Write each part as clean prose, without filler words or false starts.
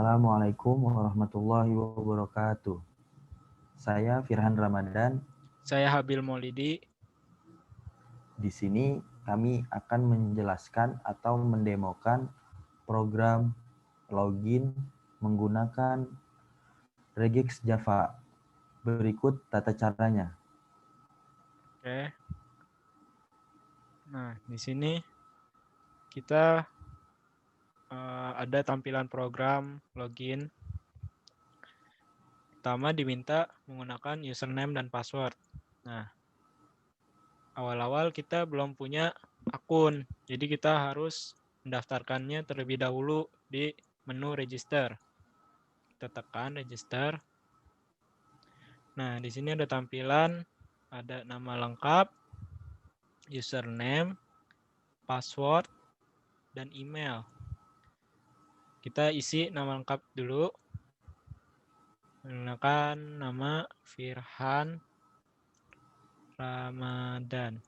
Assalamualaikum warahmatullahi wabarakatuh. Saya Firhan Ramadan. Saya Habil Maulidi. Di sini kami akan menjelaskan atau mendemokan program login menggunakan Regex Java. Berikut tata caranya. Oke. Nah, di sini kita ada tampilan program login. Pertama diminta menggunakan username dan password. Nah, awal-awal kita belum punya akun, jadi kita harus mendaftarkannya terlebih dahulu di menu register. Kita tekan register. Nah, di sini ada tampilan, ada nama lengkap, username, password, dan email. Kita isi nama lengkap dulu. Menggunakan nama Firhan Ramadan.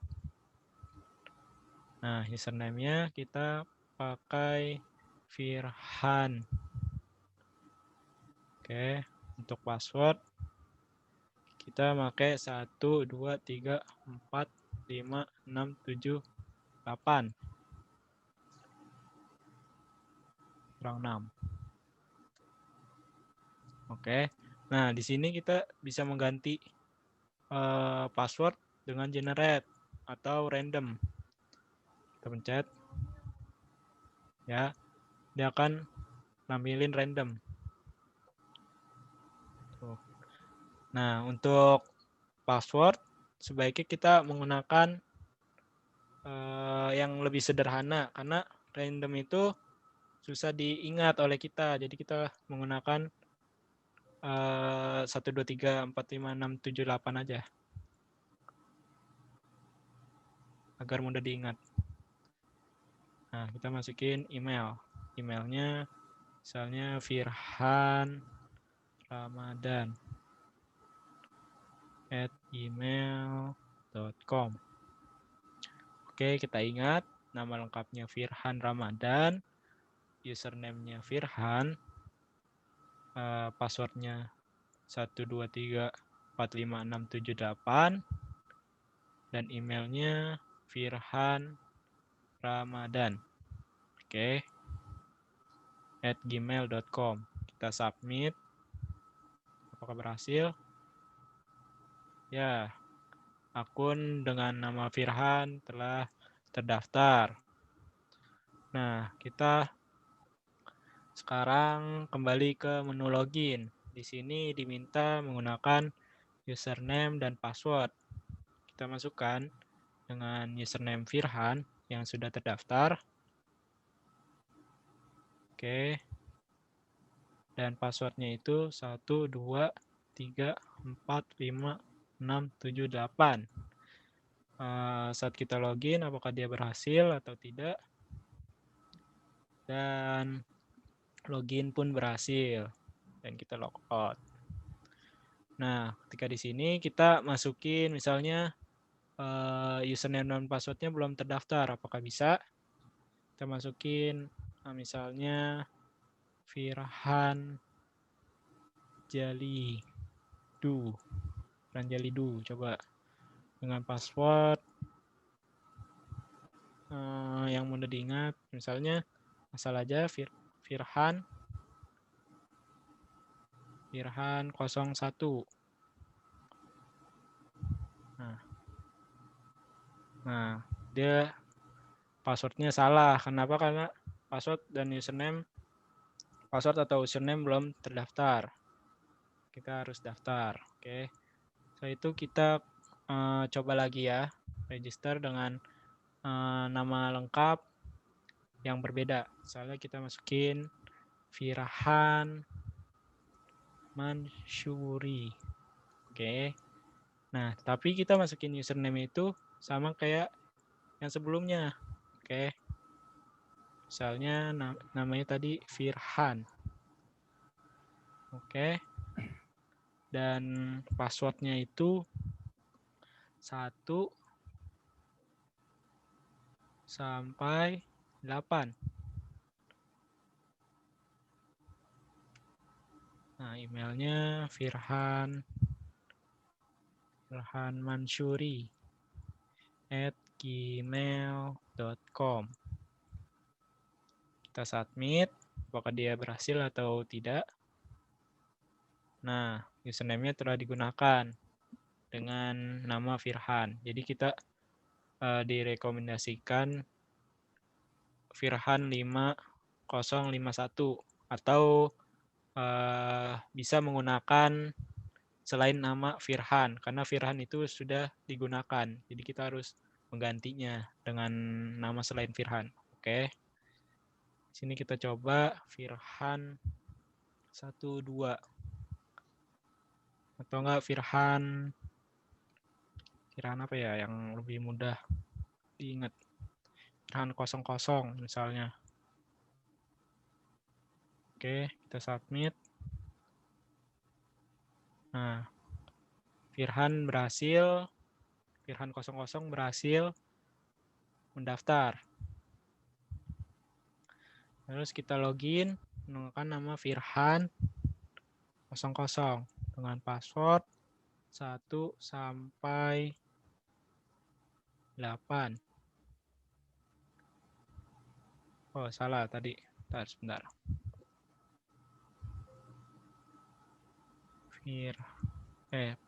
Nah, username-nya kita pakai Firhan. Oke, untuk password kita pakai 1, 2, 3, 4, 5, 6, 7, 8. Kurang 6. Oke. Nah, di sini kita bisa mengganti password dengan generate atau random. Kita pencet. Ya, dia akan nampilin random. Tuh. Nah, untuk password sebaiknya kita menggunakan yang lebih sederhana karena random itu susah diingat oleh kita. Jadi kita menggunakan 1, 2, 3, 4, 5, 6, 7, 8 aja. Agar mudah diingat. Nah, kita masukin email. Emailnya misalnya Firhan Ramadan @gmail.com. Oke, kita ingat nama lengkapnya Firhan Ramadan, username-nya Firhan, passwordnya 1, 2, 3, 4, 5, 6, 7, 8, dan emailnya Firhan Ramadan. Oke, @gmail.com. Kita submit. Apakah berhasil? Ya, akun dengan nama Firhan telah terdaftar. Nah, kita sekarang kembali ke menu login. Di sini diminta menggunakan username dan password. Kita masukkan dengan username Firhan yang sudah terdaftar. Oke. Dan passwordnya itu 1, 2, 3, 4, 5, 6, 7, 8. Saat kita login, apakah dia berhasil atau tidak. Dan login pun berhasil. Dan kita logout. Nah, ketika di sini kita masukin misalnya username dan passwordnya belum terdaftar. Apakah bisa? Kita masukin misalnya Firhan Jalidu. Firhan Jalidu. Coba dengan password yang mudah diingat. Misalnya asal aja Firhan 01. Nah, dia passwordnya salah. Kenapa? Karena password dan username, password atau username belum terdaftar. Kita harus daftar. Oke. Setelah itu kita coba lagi ya, register dengan nama lengkap yang berbeda. Misalnya kita masukin Firhan Mansyuri. Oke. Nah, tapi kita masukin username itu sama kayak yang sebelumnya. Oke. Misalnya namanya tadi Firhan. Oke. Dan passwordnya itu 1 sampai 8. Nah, emailnya Firhan Mansuri @gmail.com. Kita submit, apakah dia berhasil atau tidak. Nah, username-nya telah digunakan dengan nama Firhan. Jadi kita direkomendasikan Firhan 5051 atau bisa menggunakan selain nama Firhan, karena Firhan itu sudah digunakan. Jadi kita harus menggantinya dengan nama selain Firhan. Oke. Sini kita coba Firhan 12 atau enggak Firhan apa ya yang lebih mudah diingat. Firhan 00 misalnya. Oke, kita submit. Nah, Firhan 00 berhasil mendaftar. Terus kita login menggunakan nama Firhan 00 dengan password 1 sampai 8. Oh, salah tadi. Sebentar.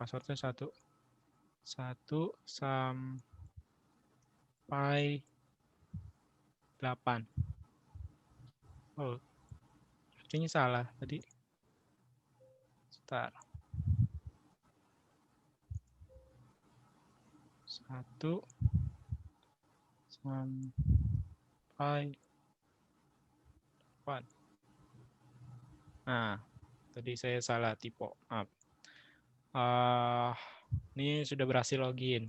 Passwordnya 1 sampai 8. Oh, kayaknya salah tadi. Sebentar. 1 sampai 8. Nah, tadi saya salah tipe. Maaf. Ini sudah berhasil login.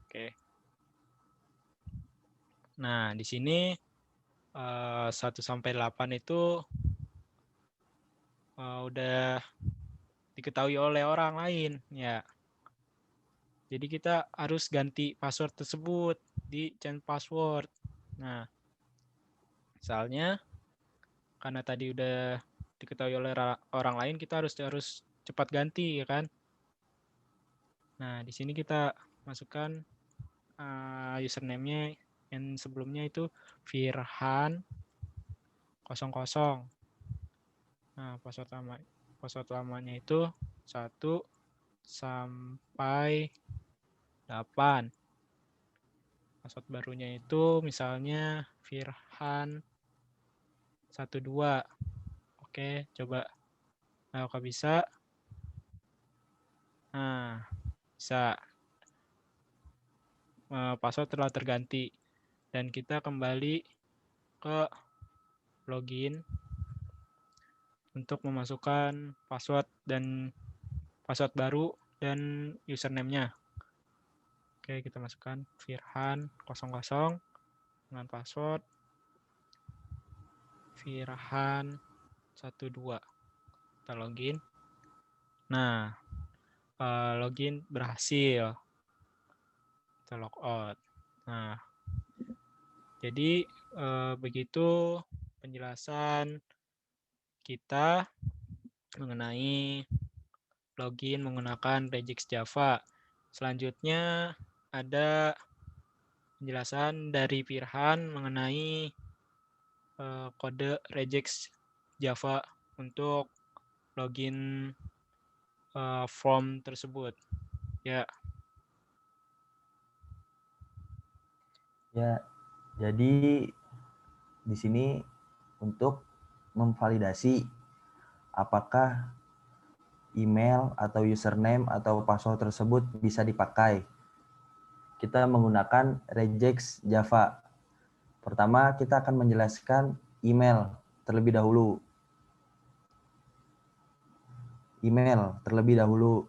Oke. Nah, di sini 1 sampai 8 itu udah diketahui oleh orang lain, ya. Jadi kita harus ganti password tersebut di change password. Nah, misalnya karena tadi udah diketahui oleh orang lain, kita harus cepat ganti, ya kan? Nah, di sini kita masukkan username-nya yang sebelumnya itu Firhan 00. Nah, password lamanya itu 1 sampai 8. Password barunya itu misalnya Firhan 12. Oke, coba. Nah, kalau bisa. Nah, bisa. Password telah terganti. Dan kita kembali ke login untuk memasukkan password baru dan username-nya. Oke, kita masukkan Firhan 00 dengan password Firhan 12. Kita login. Nah, login berhasil. Kita log out. Nah, jadi begitu penjelasan kita mengenai login menggunakan Regex Java. Selanjutnya ada penjelasan dari Firhan mengenai kode Regex Java untuk login form tersebut. Ya. Ya, jadi di sini untuk memvalidasi apakah email atau username atau password tersebut bisa dipakai. Kita menggunakan Regex Java. Pertama, kita akan menjelaskan email terlebih dahulu. Email terlebih dahulu.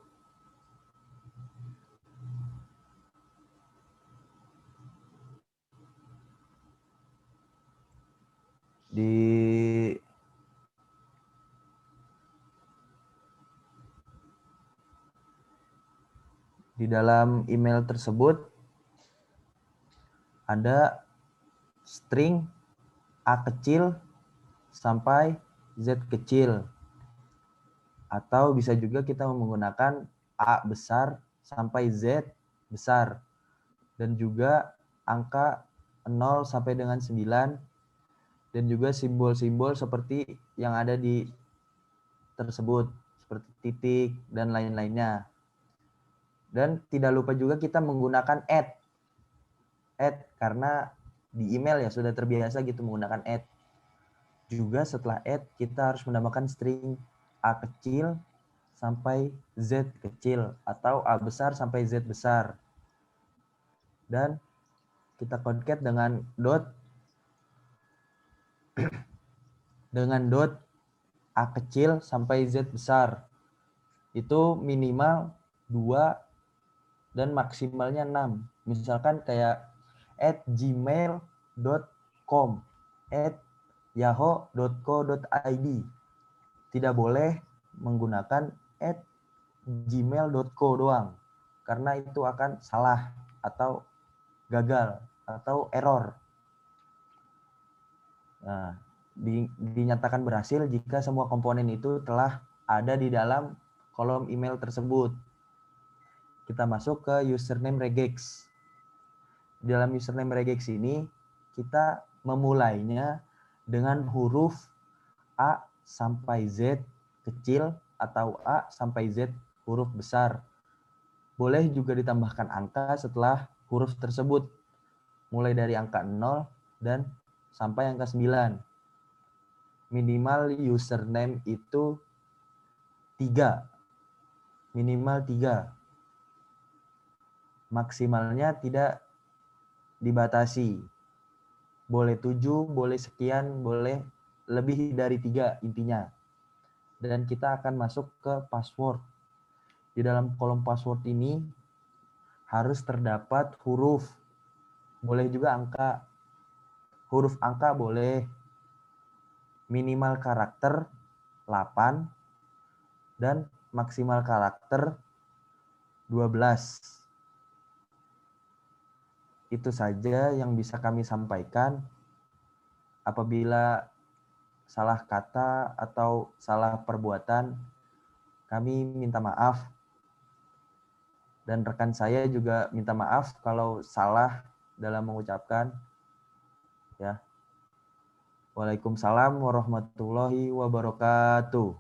Di dalam email tersebut ada string A kecil sampai Z kecil. Atau bisa juga kita menggunakan A besar sampai Z besar. Dan juga angka 0 sampai dengan 9. Dan juga simbol-simbol seperti yang ada di tersebut. Seperti titik dan lain-lainnya. Dan tidak lupa juga kita menggunakan @ karena di email ya sudah terbiasa gitu menggunakan @ juga. Setelah kita harus menambahkan string A kecil sampai Z kecil atau A besar sampai Z besar, dan kita concat dengan dot A kecil sampai Z besar. Itu minimal 2 dan maksimalnya 6. Misalkan kayak @gmail.com, @yahoo.co.id. Tidak boleh menggunakan @gmail.co doang, karena itu akan salah atau gagal atau error. Nah, dinyatakan berhasil jika semua komponen itu telah ada di dalam kolom email tersebut. Kita masuk ke username regex. Di dalam username regex ini kita memulainya dengan huruf A sampai Z kecil atau A sampai Z huruf besar. Boleh juga ditambahkan angka setelah huruf tersebut, mulai dari angka 0 dan sampai angka 9. Minimal username itu 3. Minimal 3. Maksimalnya tidak dibatasi. Boleh 7, boleh sekian, boleh lebih dari 3 intinya. Dan kita akan masuk ke password. Di dalam kolom password ini harus terdapat huruf. Boleh juga angka. Huruf angka boleh. Minimal karakter 8 dan maksimal karakter 12. Itu saja yang bisa kami sampaikan. Apabila salah kata atau salah perbuatan, kami minta maaf. Dan rekan saya juga minta maaf kalau salah dalam mengucapkan. Ya. Waalaikumsalam warahmatullahi wabarakatuh.